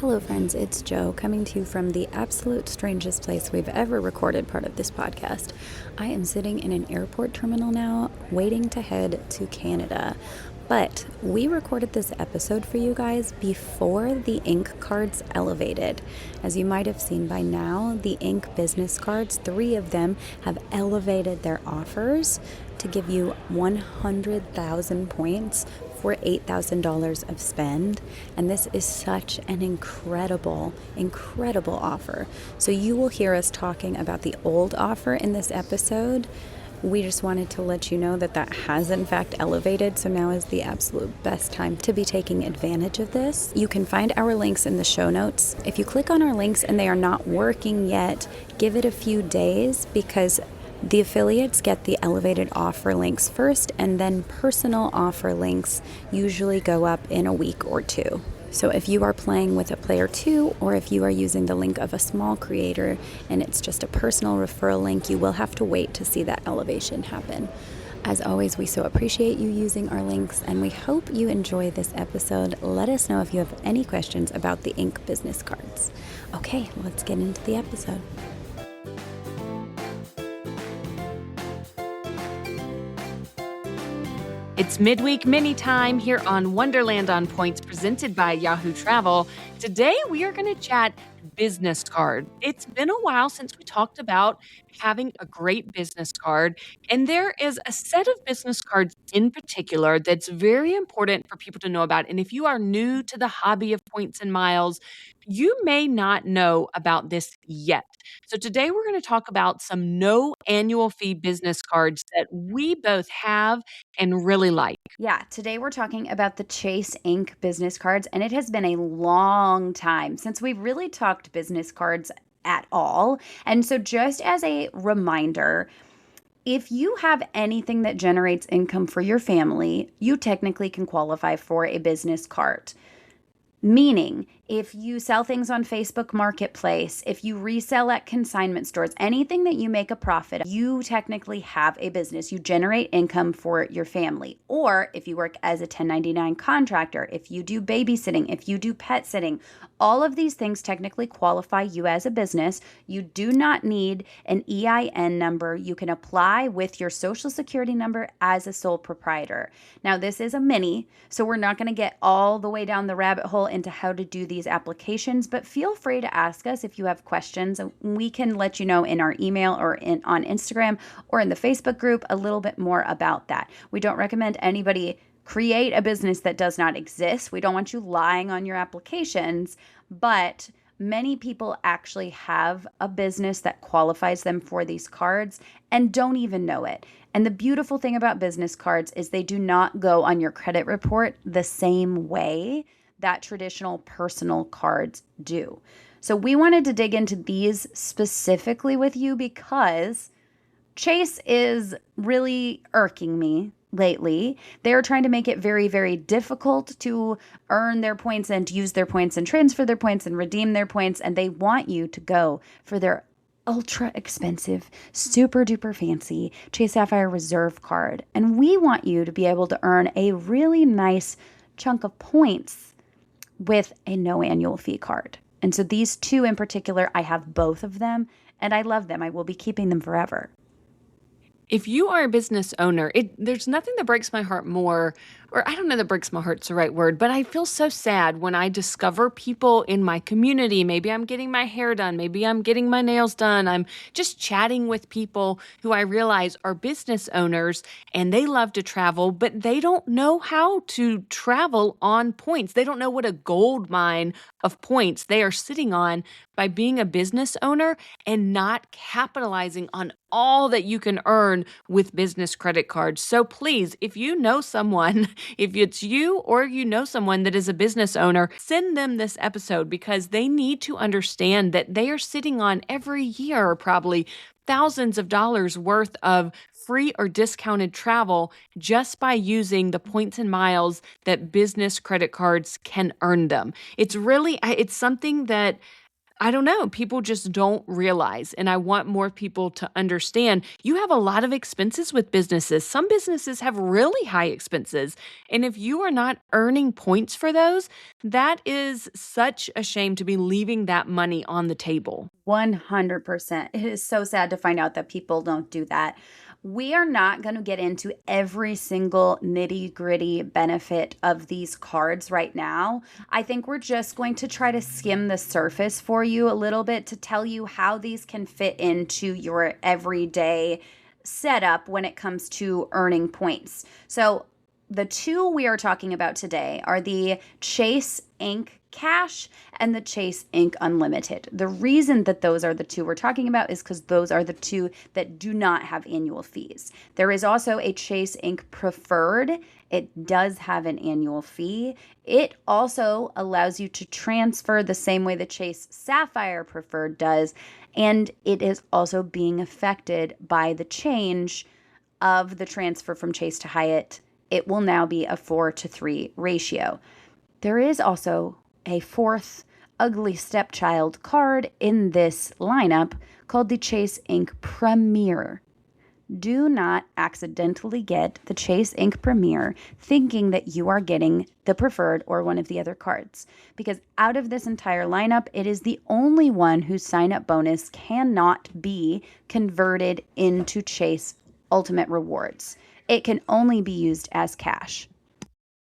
Hello friends, it's Joe coming to you from the absolute strangest place we've ever recorded part of this podcast. I am sitting in an airport terminal now, waiting to head to Canada. But we recorded this episode for you guys before the Ink cards elevated. As you might have seen by now, the Ink business cards, 3 of them have elevated their offers to give you 100,000 points for $8,000 of spend. And this is such an incredible offer. So you will hear us talking about the old offer in this episode. We just wanted to let you know that has in fact elevated, so now is the absolute best time to be taking advantage of this. You can find our links in the show notes. If you click on our links and they are not working yet, give it a few days because the affiliates get the elevated offer links first, and then personal offer links usually go up in a week or 2. So if you are playing with a player 2, or if you are using the link of a small creator and it's just a personal referral link, you will have to wait to see that elevation happen. As always, we so appreciate you using our links, and we hope you enjoy this episode. Let us know if you have any questions about the Ink business cards. Okay, let's get into the episode. It's midweek mini time here on Wonderland on Points, presented by Yahoo Travel. Today, we are going to chat business card. It's been a while since we talked about having a great business card, and there is a set of business cards in particular that's very important for people to know about. And if you are new to the hobby of points and miles, you may not know about this yet. So today we're going to talk about some no annual fee business cards that we both have and really like. Yeah, today we're talking about the Chase Ink business cards, and it has been a long time since we've really talked business cards at all. And so just as a reminder, if you have anything that generates income for your family, you technically can qualify for a business card. Meaning, if you sell things on Facebook Marketplace, if you resell at consignment stores, anything that you make a profit, you technically have a business. You generate income for your family. Or if you work as a 1099 contractor, if you do babysitting, if you do pet sitting, all of these things technically qualify you as a business. You do not need an EIN number. You can apply with your social security number as a sole proprietor. Now, this is a mini, so we're not going to get all the way down the rabbit hole into how to do these applications, but feel free to ask us if you have questions. We can let you know in our email or on Instagram or in the Facebook group a little bit more about that. We don't recommend anybody create a business that does not exist. We don't want you lying on your applications, but many people actually have a business that qualifies them for these cards and don't even know it. And the beautiful thing about business cards is they do not go on your credit report the same way that traditional personal cards do. So we wanted to dig into these specifically with you because Chase is really irking me lately. They're trying to make it very, very difficult to earn their points and use their points and transfer their points and redeem their points. And they want you to go for their ultra expensive, super duper fancy Chase Sapphire Reserve card. And we want you to be able to earn a really nice chunk of points with a no annual fee card. And so these 2 in particular, I have both of them and I love them. I will be keeping them forever. If you are a business owner, there's nothing that breaks my heart more, or I don't know that breaks my heart's the right word, but I feel so sad when I discover people in my community. Maybe I'm getting my hair done. Maybe I'm getting my nails done. I'm just chatting with people who I realize are business owners and they love to travel, but they don't know how to travel on points. They don't know what a gold mine of points they are sitting on by being a business owner and not capitalizing on all that you can earn with business credit cards. So please, if you know someone, if it's you or you know someone that is a business owner, send them this episode because they need to understand that they are sitting on every year probably thousands of dollars worth of free or discounted travel just by using the points and miles that business credit cards can earn them. It's something that I don't know. People just don't realize. And I want more people to understand you have a lot of expenses with businesses. Some businesses have really high expenses. And if you are not earning points for those, that is such a shame to be leaving that money on the table. 100%. It is so sad to find out that people don't do that. We are not going to get into every single nitty gritty benefit of these cards right now. I think we're just going to try to skim the surface for you a little bit to tell you how these can fit into your everyday setup when it comes to earning points. So, the two we are talking about today are the Chase Ink Cash and the Chase Ink Unlimited. The reason that those are the two we're talking about is because those are the two that do not have annual fees. There is also a Chase Ink Preferred. It does have an annual fee. It also allows you to transfer the same way the Chase Sapphire Preferred does, and it is also being affected by the change of the transfer from Chase to Hyatt. It will now be a 4-to-3 ratio. There is also a fourth ugly stepchild card in this lineup called the Chase Ink Premier. Do not accidentally get the Chase Ink Premier thinking that you are getting the preferred or one of the other cards, because out of this entire lineup, it is the only one whose sign-up bonus cannot be converted into Chase Ultimate Rewards. It can only be used as cash.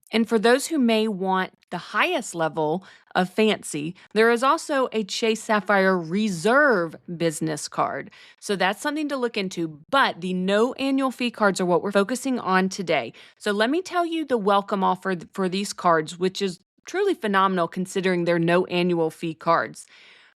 And for those who may want the highest level of fancy, there is also a Chase Sapphire Reserve business card. So that's something to look into. But the no annual fee cards are what we're focusing on today. So let me tell you the welcome offer for these cards, which is truly phenomenal considering they're no annual fee cards.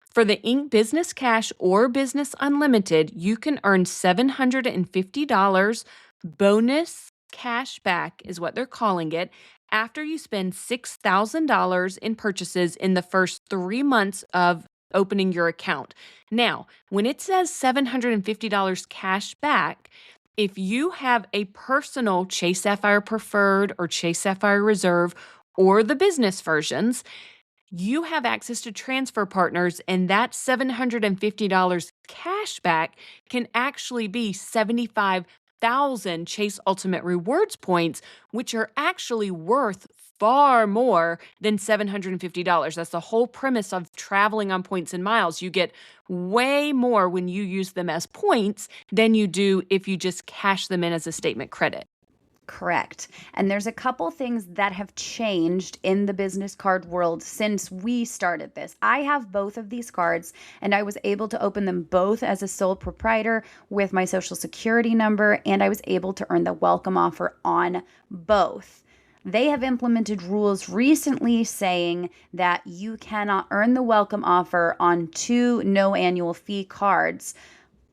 For the Ink Business Cash or Business Unlimited, you can earn $750 bonus cash back, is what they're calling it, after you spend $6,000 in purchases in the first 3 months of opening your account. Now, when it says $750 cash back, if you have a personal Chase Sapphire Preferred or Chase Sapphire Reserve or the business versions, you have access to transfer partners, and that $750 cash back can actually be 75,000 Chase Ultimate Rewards points, which are actually worth far more than $750. That's the whole premise of traveling on points and miles. You get way more when you use them as points than you do if you just cash them in as a statement credit. Correct. And there's a couple things that have changed in the business card world since we started this. I have both of these cards, and I was able to open them both as a sole proprietor with my social security number, and I was able to earn the welcome offer on both. They have implemented rules recently saying that you cannot earn the welcome offer on two no annual fee cards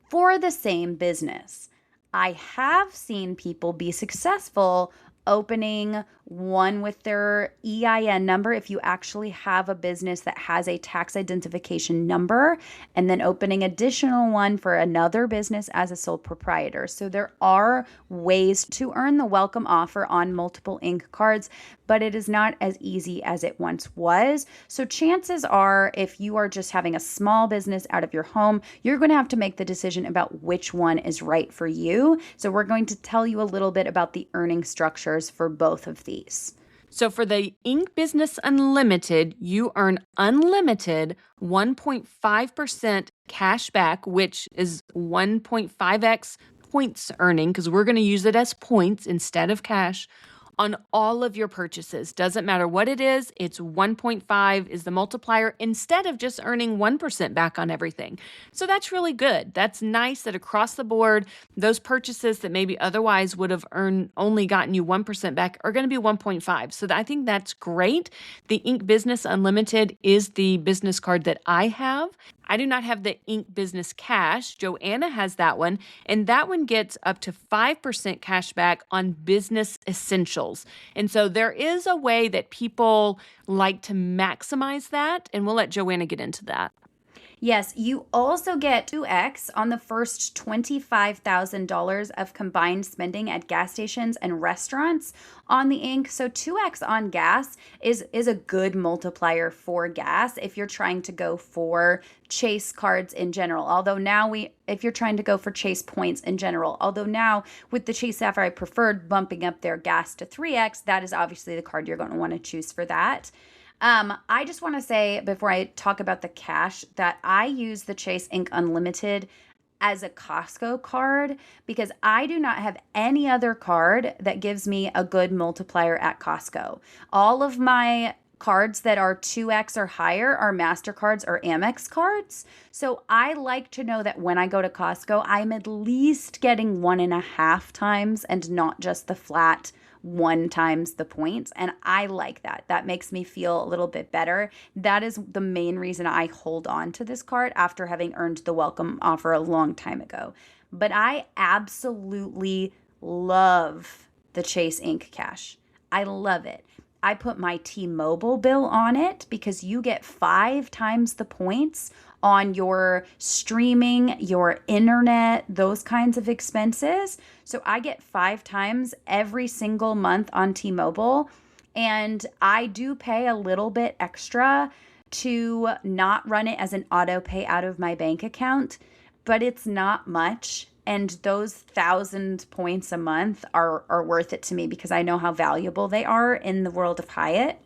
for the same business. I have seen people be successful opening one with their EIN number if you actually have a business that has a tax identification number, and then opening additional one for another business as a sole proprietor. So there are ways to earn the welcome offer on multiple ink cards, but it is not as easy as it once was. So chances are, if you are just having a small business out of your home, you're going to have to make the decision about which one is right for you. So we're going to tell you a little bit about the earning structures for both of these. So for the Ink Business Unlimited, you earn unlimited 1.5% cash back, which is 1.5x points earning, because we're going to use it as points instead of cash, on all of your purchases. Doesn't matter what it is, it's 1.5 is the multiplier instead of just earning 1% back on everything. So that's really good. That's nice that across the board, those purchases that maybe otherwise would have only gotten you 1% back are going to be 1.5. So I think that's great. The Ink Business Unlimited is the business card that I have. I do not have the Ink Business Cash. Joanna has that one, and that one gets up to 5% cash back on business essentials. And so there is a way that people like to maximize that, and we'll let Joanna get into that. Yes, you also get 2x on the first $25,000 of combined spending at gas stations and restaurants on the ink. So 2x on gas is a good multiplier for gas if you're trying to go for Chase cards in general. Although now we if you're trying to go for Chase points in general. Although now with the Chase Sapphire Preferred bumping up their gas to 3x, that is obviously the card you're going to want to choose for that. I just want to say before I talk about the cash that I use the Chase Ink Unlimited as a Costco card because I do not have any other card that gives me a good multiplier at Costco. All of my cards that are 2x or higher are MasterCards or Amex cards. So I like to know that when I go to Costco, I'm at least getting 1.5 times and not just the flat 1 times the points. And I like that. That makes me feel a little bit better. That is the main reason I hold on to this card after having earned the welcome offer a long time ago. But I absolutely love the Chase Ink Cash. I love it. I put my T-Mobile bill on it because you get 5 times the points on your streaming, your internet, those kinds of expenses. So I get 5 times every single month on T-Mobile. And I do pay a little bit extra to not run it as an auto pay out of my bank account, but it's not much. And those 1,000 points a month are worth it to me because I know how valuable they are in the world of Hyatt.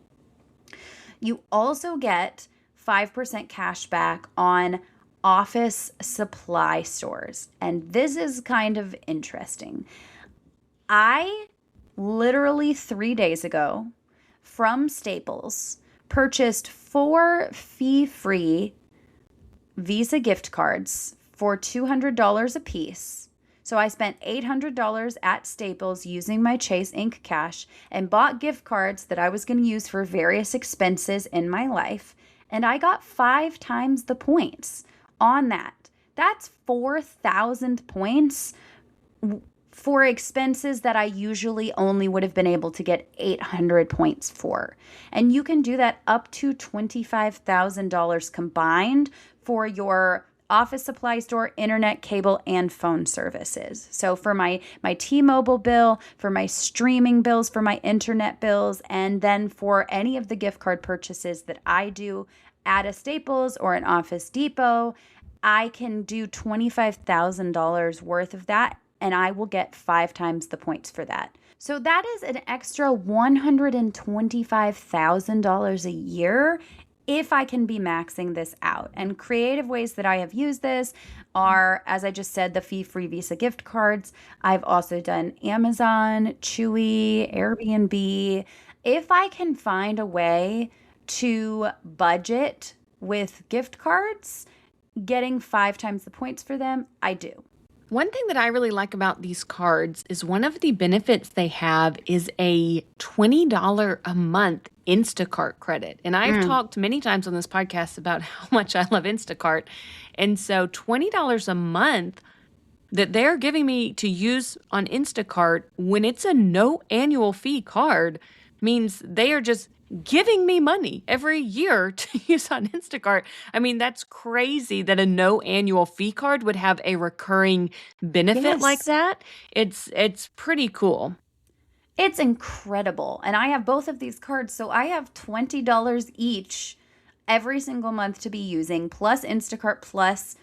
You also get 5% cash back on office supply stores. And this is kind of interesting. I literally 3 days ago from Staples purchased 4 fee-free Visa gift cards for $200 a piece. So I spent $800 at Staples using my Chase Ink Cash and bought gift cards that I was going to use for various expenses in my life. And I got 5 times the points on that. That's 4,000 points for expenses that I usually only would have been able to get 800 points for. And you can do that up to $25,000 combined for your office supply store, internet, cable, and phone services. So for my T-Mobile bill, for my streaming bills, for my internet bills, and then for any of the gift card purchases that I do at a Staples or an Office Depot, I can do $25,000 worth of that, and I will get 5 times the points for that. So that is an extra $125,000 a year if I can be maxing this out. And creative ways that I have used this are, as I just said, the fee-free Visa gift cards. I've also done Amazon, Chewy, Airbnb. If I can find a way to budget with gift cards, getting 5 times the points for them, I do. One thing that I really like about these cards is one of the benefits they have is a $20 a month Instacart credit. And I've talked many times on this podcast about how much I love Instacart. And so $20 a month that they're giving me to use on Instacart when it's a no annual fee card means they are just giving me money every year to use on Instacart. I mean, that's crazy that a no annual fee card would have a recurring benefit like that. It's pretty cool. It's incredible. And I have both of these cards. So I have $20 each every single month to be using, plus Instacart Plus,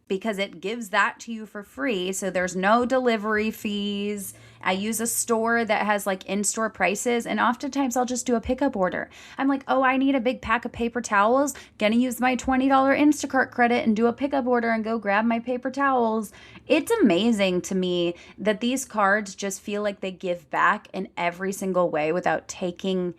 because it gives that to you for free. So there's no delivery fees. I use a store that has like in-store prices, and oftentimes I'll just do a pickup order. I'm like, oh, I need a big pack of paper towels. Gonna use my $20 Instacart credit and do a pickup order and go grab my paper towels. It's amazing to me that these cards just feel like they give back in every single way without taking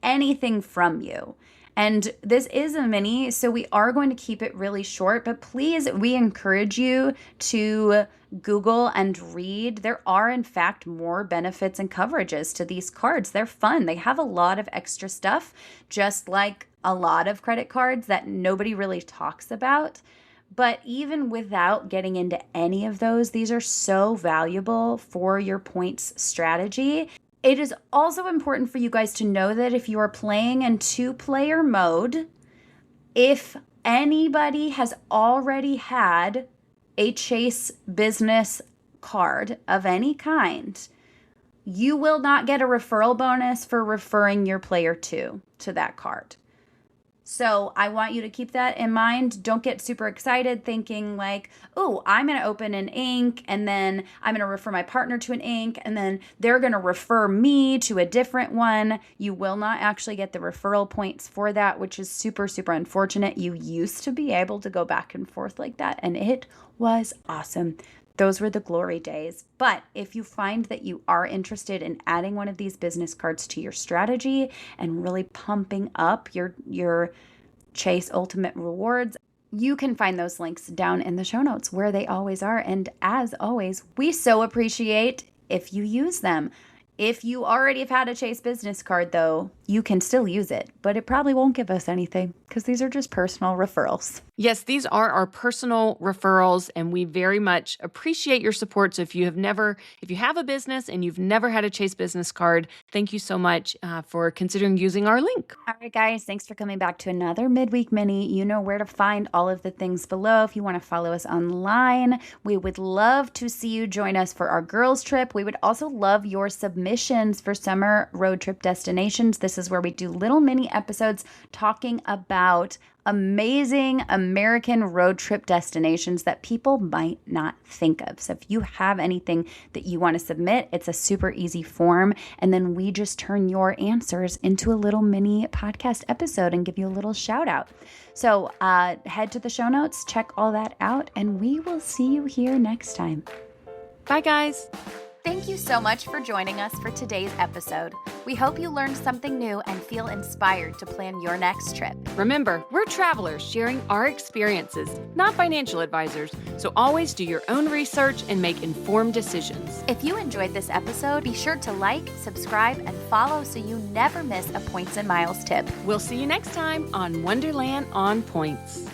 anything from you. And this is a mini, so we are going to keep it really short, but please, we encourage you to Google and read. There are, in fact, more benefits and coverages to these cards. They're fun. They have a lot of extra stuff, just like a lot of credit cards that nobody really talks about. But even without getting into any of those, these are so valuable for your points strategy. It is also important for you guys to know that if you are playing in 2-player mode, if anybody has already had a Chase business card of any kind, you will not get a referral bonus for referring your player two to that card. So I want you to keep that in mind. Don't get super excited thinking like, oh, I'm going to open an ink and then I'm going to refer my partner to an ink and then they're going to refer me to a different one. You will not actually get the referral points for that, which is super, super unfortunate. You used to be able to go back and forth like that, and it was awesome. Those were the glory days. But if you find that you are interested in adding one of these business cards to your strategy and really pumping up your Chase Ultimate Rewards, you can find those links down in the show notes where they always are. And as always, we so appreciate if you use them. If you already have had a Chase business card, though, you can still use it, but it probably won't give us anything because these are just personal referrals. Yes, these are our personal referrals, and we very much appreciate your support. So if you have a business and you've never had a Chase business card, thank you so much for considering using our link. All right, guys, thanks for coming back to another Midweek Mini. You know where to find all of the things below. If you want to follow us online, we would love to see you join us for our girls trip. We would also love your submissions for summer road trip destinations. This is where we do little mini episodes talking about amazing American road trip destinations that people might not think of. So if you have anything that you want to submit, it's a super easy form. And then we just turn your answers into a little mini podcast episode and give you a little shout out. So head to the show notes, check all that out, and we will see you here next time. Bye, guys. Thank you so much for joining us for today's episode. We hope you learned something new and feel inspired to plan your next trip. Remember, we're travelers sharing our experiences, not financial advisors, so always do your own research and make informed decisions. If you enjoyed this episode, be sure to like, subscribe, and follow so you never miss a Points and Miles tip. We'll see you next time on Wonderland on Points.